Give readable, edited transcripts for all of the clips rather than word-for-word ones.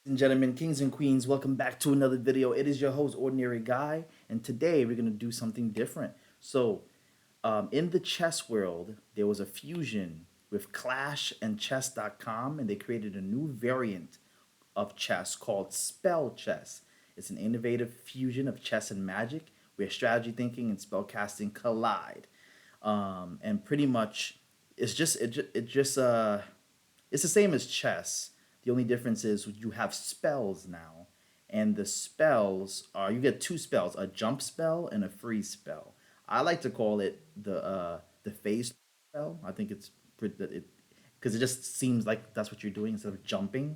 And gentlemen, kings and queens, welcome back to another video. It is your host, Ordinary Guy, and today we're going to do something different. In the chess world, there was a fusion with Clash and Chess.com, and they created a new variant of chess called Spell Chess. It's an innovative fusion of chess and magic where strategy thinking and spellcasting collide. And pretty much, it's the same as chess. The only difference is you have spells now, and the spells are you get two spells: a jump spell and a freeze spell. I like to call it the phase spell. I think it's because it just seems like that's what you're doing instead of jumping.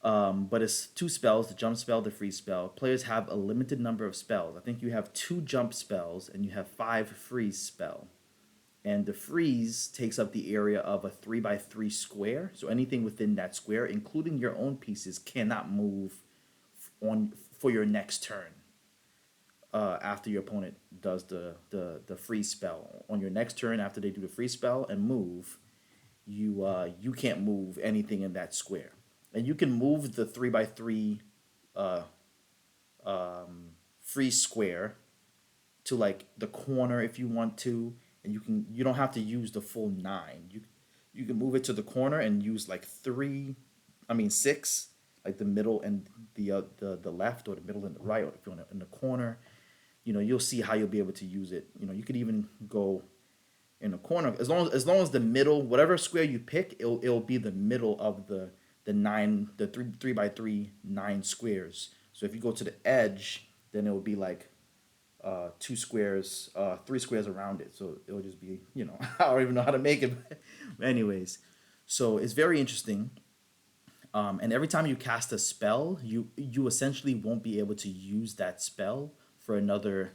But it's two spells: the jump spell, the freeze spell. Players have a limited number of spells. I think you have two jump spells and you have five freeze spell, and the freeze takes up the area of a 3 by 3 square. So anything within that square, including your own pieces, cannot move on for your next turn. After your opponent does the freeze spell, on your next turn after they do the freeze spell and move, you can't move anything in that square, and you can move the 3 by 3 uh, free square to like the corner if you want to, and you don't have to use the full 9. You can move it to the corner and use like 6, like the middle and the left, or the middle and the right, or if you're in the corner. You'll see how you'll be able to use it. You could even go in the corner as long as the middle, whatever square you pick, it'll be the middle of the 9, the 3 by 3 9 squares. So if you go to the edge, then it will be like 2 squares, 3 squares around it. So it'll just be, I don't even know how to make it. But anyways, so it's very interesting. And every time you cast a spell, you essentially won't be able to use that spell for another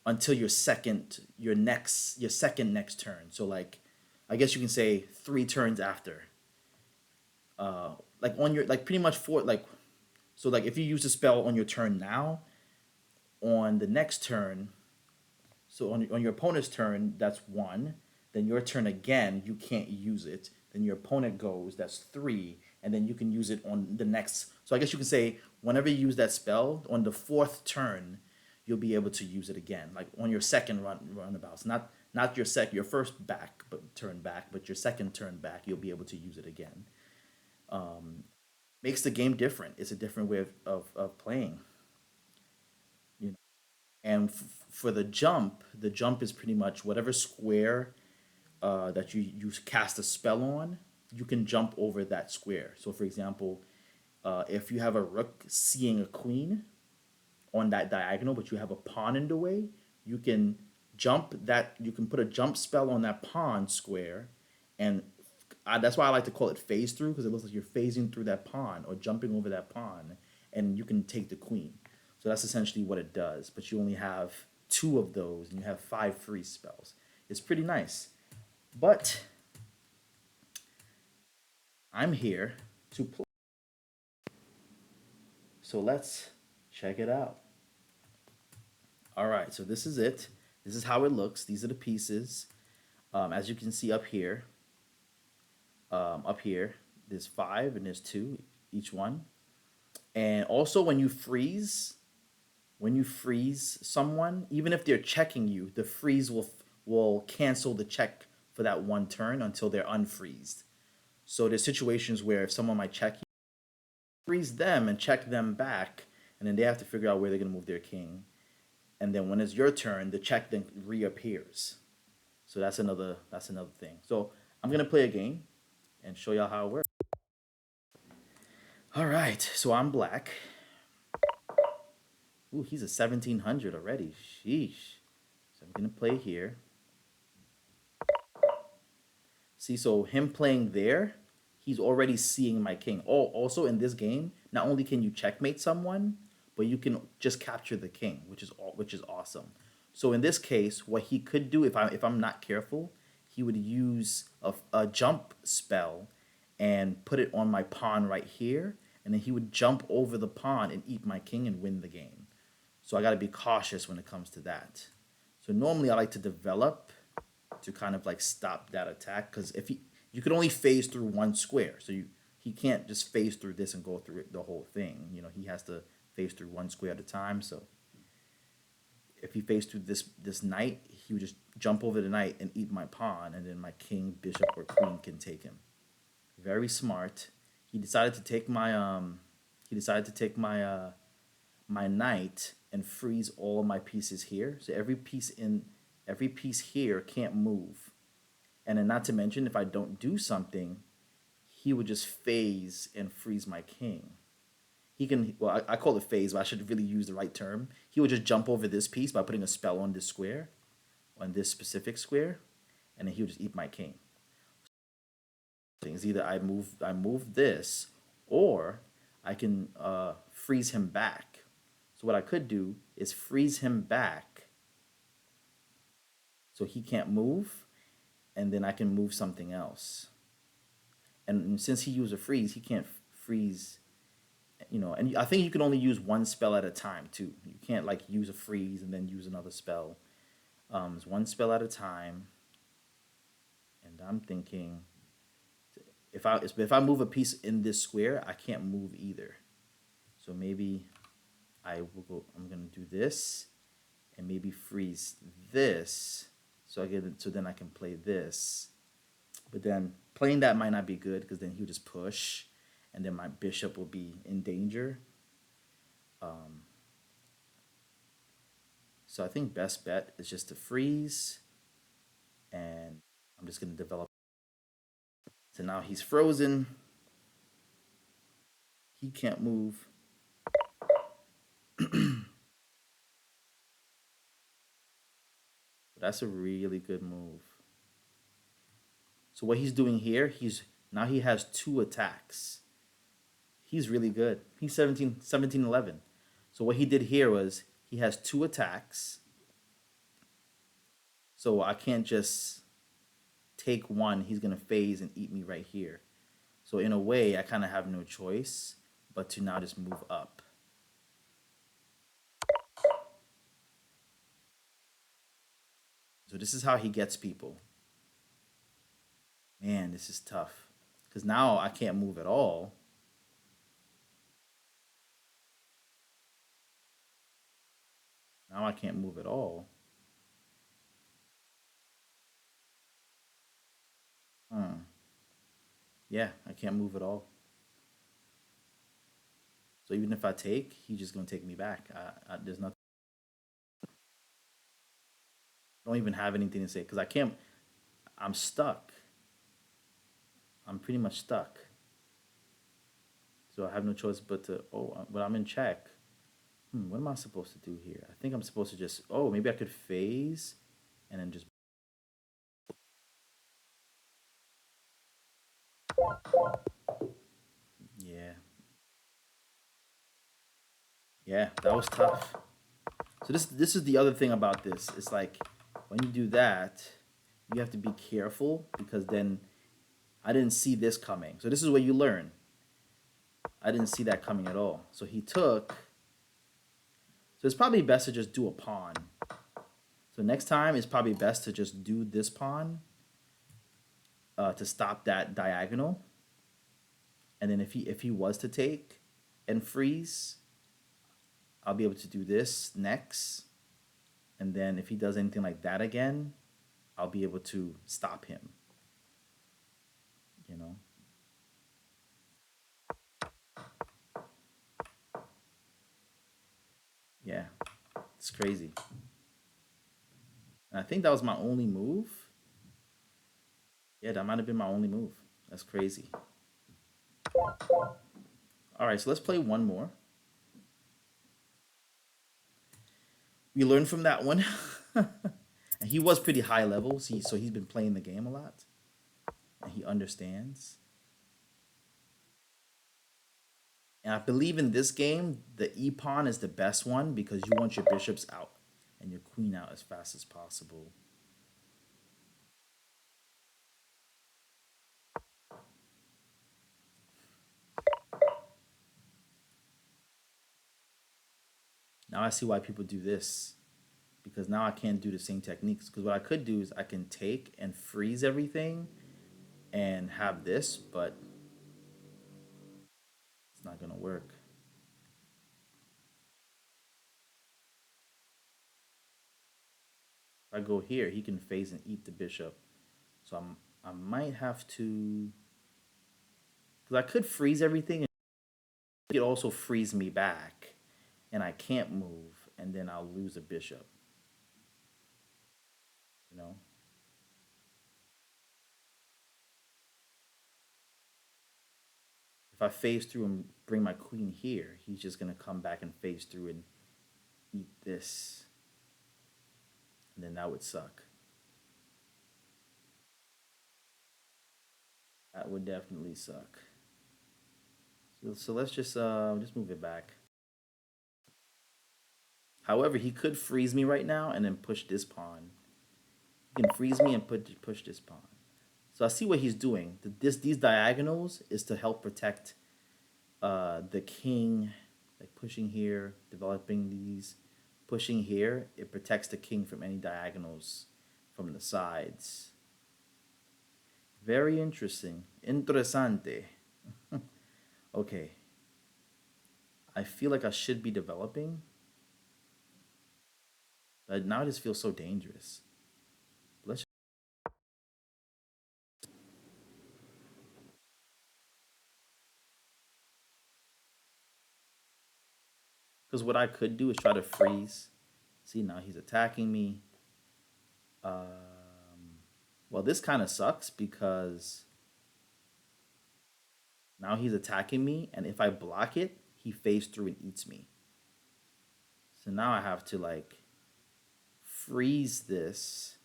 until your second next turn. So like, I guess you can say 3 turns after. Like on your like pretty much for like, so like if you use the spell on your turn now, on the next turn, so on your opponent's turn, that's 1. Then your turn again, you can't use it. Then your opponent goes, that's 3. And then you can use it on the next. So I guess you can say whenever you use that spell, on the fourth turn, you'll be able to use it again. Like on your second runabouts. Not your first back, but turn back, but your second turn back, you'll be able to use it again. Makes the game different. It's a different way of playing. You know? And for the jump is pretty much whatever square that you cast a spell on, you can jump over that square. So, for example, if you have a rook seeing a queen on that diagonal, but you have a pawn in the way, you can you can put a jump spell on that pawn square, and that's why I like to call it phase through, because it looks like you're phasing through that pawn or jumping over that pawn, and you can take the queen. So that's essentially what it does. But you only have two of those, and you have 5 free spells. It's pretty nice. But I'm here to play. So let's check it out. All right, so this is it. This is how it looks. These are the pieces. As you can see up here, there's 5 and there's 2 each one. And also when you freeze someone, even if they're checking you, the freeze will cancel the check for that one turn until they're unfreezed. So there's situations where if someone might check you, freeze them and check them back, and then they have to figure out where they're gonna move their king. And then when it's your turn, the check then reappears. So that's another thing. So I'm gonna play a game and show y'all how it works. All right, so I'm black. Ooh, he's a 1700 already. Sheesh. So I'm gonna play here. See, so him playing there, he's already seeing my king. Oh, also in this game, not only can you checkmate someone, but you can just capture the king, which is awesome. So in this case, what he could do if I'm not careful, he would use a jump spell and put it on my pawn right here, and then he would jump over the pawn and eat my king and win the game. So I got to be cautious when it comes to that. So normally I like to develop to kind of like stop that attack, because if you could only phase through one square, so he can't just phase through this and go through it, the whole thing. He has to phase through one square at a time. So if he phased through this knight, he would just jump over the knight and eat my pawn, and then my king, bishop, or queen can take him. Very smart. He decided to take my my knight and freeze all my pieces here. So every piece here can't move. And then not to mention, if I don't do something, he would just phase and freeze my king. He can, well, I call it phase, but I should really use the right term. He would just jump over this piece by putting a spell on this square, on this specific square, and then he would just eat my king. Things either I move this, or I can freeze him back. So what I could do is freeze him back so he can't move, and then I can move something else. And since he used a freeze, he can't freeze. And I think you can only use one spell at a time too. You can't like use a freeze and then use another spell. It's one spell at a time. And I'm thinking, if I move a piece in this square, I can't move either. So maybe I will go. I'm gonna do this, and maybe freeze this, so I get it. So then I can play this. But then playing that might not be good because then he'll just push, and then my bishop will be in danger. Um, so I think best bet is just to freeze, and I'm just gonna develop. So now he's frozen. He can't move. That's a really good move. So what he's doing here, he has two attacks. He's really good. He's 17, 17, 11. So what he did here was he has two attacks. So I can't just take one. He's gonna phase and eat me right here. So in a way, I kind of have no choice but to now just move up. So this is how he gets people. Man, this is tough. Because now I can't move at all. Now I can't move at all. Hmm. Yeah, I can't move at all. So even if I take, he's just gonna take me back. There's nothing. I don't even have anything to say because I can't. I'm stuck. I'm pretty much stuck. So I have no choice but to. Oh, but I'm in check. What am I supposed to do here? I think I'm supposed to just. Oh, maybe I could phase, and then just. Yeah, yeah, that was tough. So this is the other thing about this. It's like when you do that, you have to be careful because then I didn't see this coming. So this is where you learn. I didn't see that coming at all. So he took. So it's probably best to just do a pawn. So next time it's probably best to just do this pawn to stop that diagonal. And then if he was to take and freeze, I'll be able to do this next. And then if he does anything like that again, I'll be able to stop him. You know. Yeah, it's crazy. And I think that was my only move. Yeah, that might have been my only move. That's crazy. All right, so let's play one more. We learned from that one. And he was pretty high level, so he's been playing the game a lot, and he understands. And I believe in this game, the e pawn is the best one because you want your bishops out and your queen out as fast as possible. Now I see why people do this because now I can't do the same techniques. Because what I could do is I can take and freeze everything and have this, but gonna work. If I go here, he can phase and eat the bishop. So I might have to, because I could freeze everything. And it could also freeze me back, and I can't move, and then I'll lose a bishop. You know, if I phase through and bring my queen here, he's just gonna come back and phase through and eat this, and then that would suck. That would definitely suck. So let's just move it back. However, he could freeze me right now and then push this pawn. He can freeze me and push this pawn. So I see what he's doing. These diagonals is to help protect the king, like pushing here, developing these, pushing here. It protects the king from any diagonals from the sides. Very interesting. Interessante. Okay. I feel like I should be developing, but now I just feel so dangerous. Let's, because what I could do is try to freeze. See, now he's attacking me. Well, this kind of sucks because now he's attacking me, and if I block it, he phase through and eats me. So now I have to like freeze this.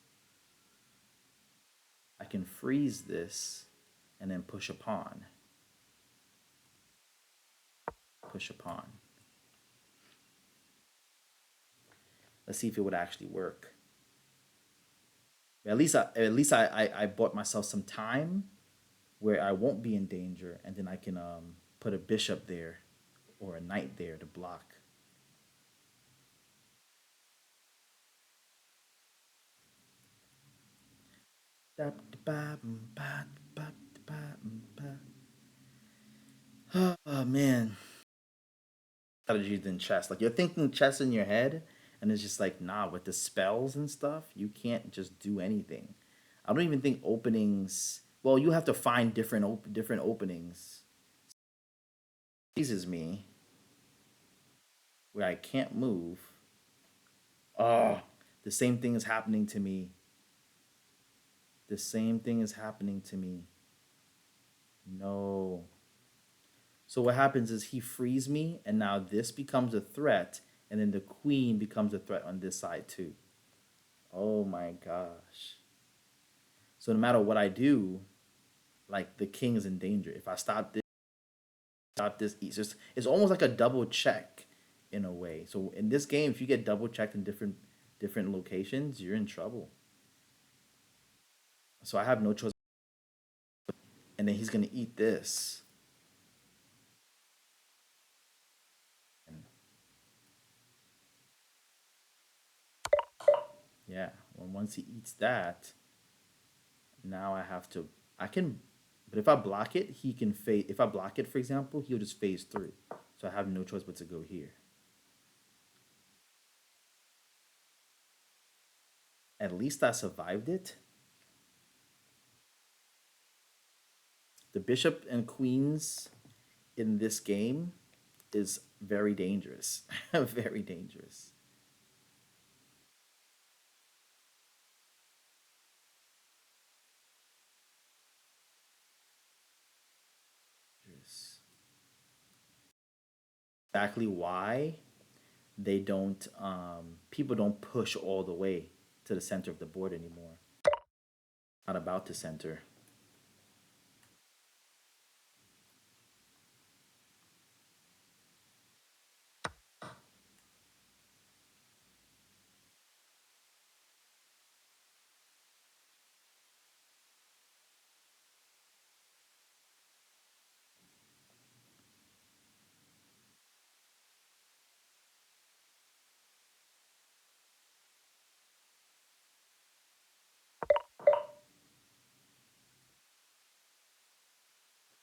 I can freeze this and then push a pawn. Push a pawn. Let's see if it would actually work. At least I bought myself some time where I won't be in danger, and then I can put a bishop there or a knight there to block. Oh man, strategies in chess. Like you're thinking chess in your head, and it's just like nah. With the spells and stuff, you can't just do anything. I don't even think openings. Well, you have to find different openings. Freezes me where I can't move. Oh, the same thing is happening to me. The same thing is happening to me. No. So what happens is he frees me, and now this becomes a threat, and then the queen becomes a threat on this side too. Oh my gosh. So no matter what I do, like the king is in danger. If I stop this, it's almost like a double check in a way. So in this game, if you get double checked in different locations, you're in trouble. So I have no choice. And then he's gonna eat this. And yeah, well, once he eats that, now I have to. I can, but if I block it, he can phase. If I block it, for example, he'll just phase through. So I have no choice but to go here. At least I survived it. The bishop and queens in this game is very dangerous. Very dangerous. Exactly why they don't people don't push all the way to the center of the board anymore. Not about to center.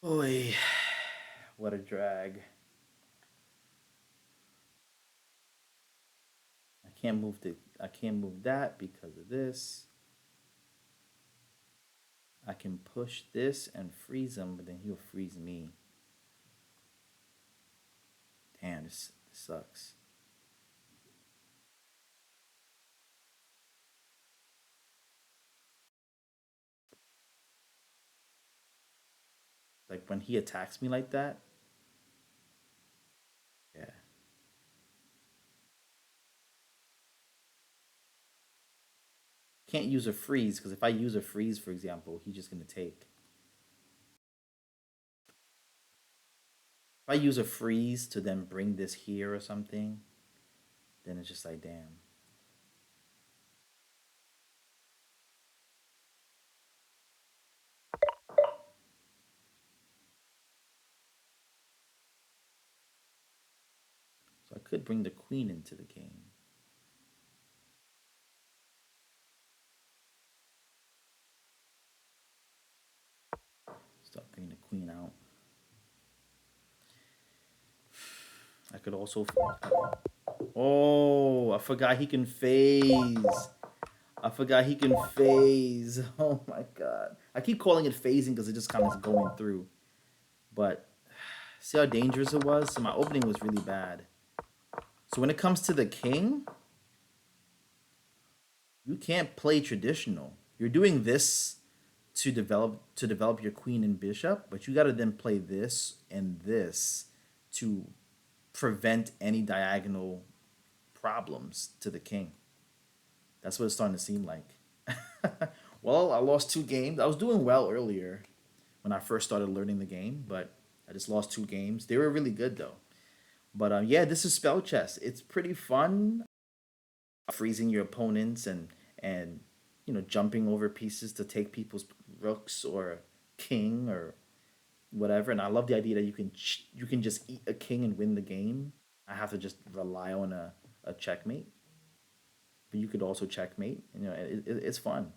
Boy, what a drag. I can't move that because of this. I can push this and freeze him, but then he'll freeze me. Damn, this sucks. Like when he attacks me like that, yeah. Can't use a freeze because if I use a freeze, for example, he's just gonna take. If I use a freeze to then bring this here or something, then it's just like damn. So I could bring the queen into the game. Start bringing the queen out. I could also. Oh, I forgot he can phase. I forgot he can phase. Oh my god. I keep calling it phasing because it just kind of is going through. But see how dangerous it was? So my opening was really bad. So when it comes to the king, you can't play traditional. You're doing this to develop your queen and bishop, but you got to then play this and this to prevent any diagonal problems to the king. That's what it's starting to seem like. Well, I lost 2 games. I was doing well earlier when I first started learning the game, but I just lost 2 games. They were really good though. But yeah, this is spell chess. It's pretty fun, freezing your opponents and jumping over pieces to take people's rooks or king or whatever. And I love the idea that you can just eat a king and win the game. I have to just rely on a checkmate, but you could also checkmate. It's fun.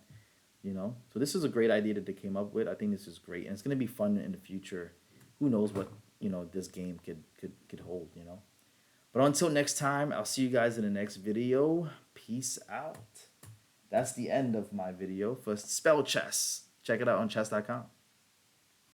So this is a great idea that they came up with. I think this is great, and it's going to be fun in the future. Who knows what this game could hold. But until next time, I'll see you guys in the next video. Peace out. That's the end of my video for spell chess. Check it out on chess.com.